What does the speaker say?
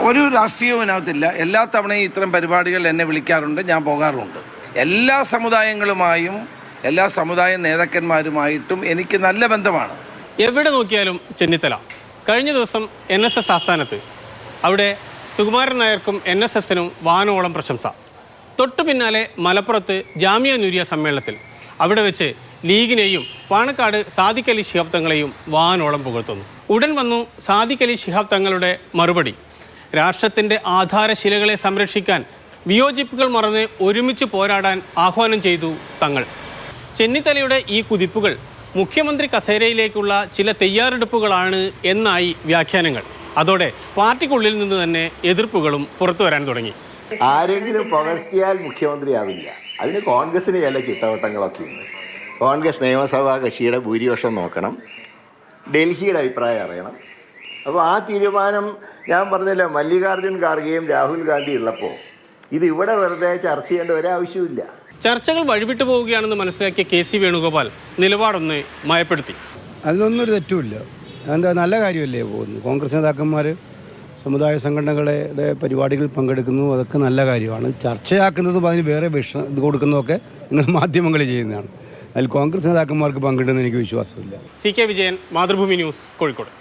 ഒരു രാഷ്ട്രീയവും ഇതിനകത്തില്ല. എല്ലാ തവണയും ഇത്തരം പരിപാടികൾ എന്നെ വിളിക്കാറുണ്ട്, ഞാൻ പോകാറുണ്ട്. എല്ലാ സമുദായങ്ങളുമായും എല്ലാ സമുദായ നേതാക്കന്മാരുമായിട്ടും എനിക്ക് നല്ല ബന്ധമാണ്. എവിടെ നോക്കിയാലും ചെന്നിത്തല. കഴിഞ്ഞ ദിവസം NSS ആസ്ഥാനത്ത് അവിടെ സുകുമാരൻ നായർക്കും NSSനും വാനോളം പ്രശംസ. തൊട്ടു പിന്നാലെ മലപ്പുറത്ത് ജാമിയ നൂരിയ സമ്മേളനത്തിൽ അവിടെ വെച്ച് ലീഗിനെയും പാണക്കാട് സാദിഖ് അലി ശിഹാബ് തങ്ങളെയും വാനോളം പുകഴ്ത്തുന്നു. ഉടൻ വന്നു സാദിഖ് അലി ശിഹാബ് തങ്ങളുടെ മറുപടി. രാഷ്ട്രത്തിൻ്റെ ആധാരശിലകളെ സംരക്ഷിക്കാൻ വിയോജിപ്പുകൾ മറന്ന് ഒരുമിച്ച് പോരാടാൻ ആഹ്വാനം ചെയ്തു തങ്ങൾ. ചെന്നിത്തലയുടെ ഈ കുതിപ്പുകൾ മുഖ്യമന്ത്രി കസേരയിലേക്കുള്ള ചില തയ്യാറെടുപ്പുകളാണ് എന്നായി വ്യാഖ്യാനങ്ങൾ. അതോടെ പാർട്ടിക്കുള്ളിൽ നിന്ന് തന്നെ എതിർപ്പുകളും പുറത്തു വരാൻ തുടങ്ങി. ആരെങ്കിലും പുകഴ്ത്തിയാൽ മുഖ്യമന്ത്രിയാവില്ല. അതിന് കോൺഗ്രസിന് ചില ചിട്ടവട്ടങ്ങളൊക്കെ ഉണ്ട്. കോൺഗ്രസ് നിയമസഭാ കക്ഷിയുടെ ഭൂരിപക്ഷം നോക്കണം, ഡൽഹിയുടെ അഭിപ്രായം അറിയണം. അപ്പോൾ ആ തീരുമാനം ഞാൻ പറഞ്ഞില്ല, മല്ലികാർജ്ജുൻ ഖാർഗെയും രാഹുൽ ഗാന്ധി ഉള്ളപ്പോൾ ഇത് ഇവിടെ വെറുതെ ചർച്ച ചെയ്യേണ്ട ഒരാവശ്യമില്ല. ചർച്ചകൾ വഴിവിട്ടു പോവുകയാണെന്ന് മനസ്സിലാക്കിയ KC വേണുഗോപാൽ നിലപാടൊന്ന് മയപ്പെടുത്തി. അതിലൊന്നും ഒരു തെറ്റുമില്ല. അതെന്താ, നല്ല കാര്യമല്ലേ പോകുന്നു. കോൺഗ്രസ് നേതാക്കന്മാർ സമുദായ സംഘടനകളുടെ പരിപാടികളിൽ പങ്കെടുക്കുന്നു, അതൊക്കെ നല്ല കാര്യമാണ്. ചർച്ചയാക്കുന്നതും അതിന് വേറെ ഇത് കൊടുക്കുന്നതൊക്കെ നിങ്ങൾ മാധ്യമങ്ങൾ ചെയ്യുന്നതാണ്. അതിൽ കോൺഗ്രസ് നേതാക്കന്മാർക്ക് പങ്കിടുന്ന എനിക്ക് വിശ്വാസമില്ല. CK Vijayan, Mathrubhumi news, Kozhikode.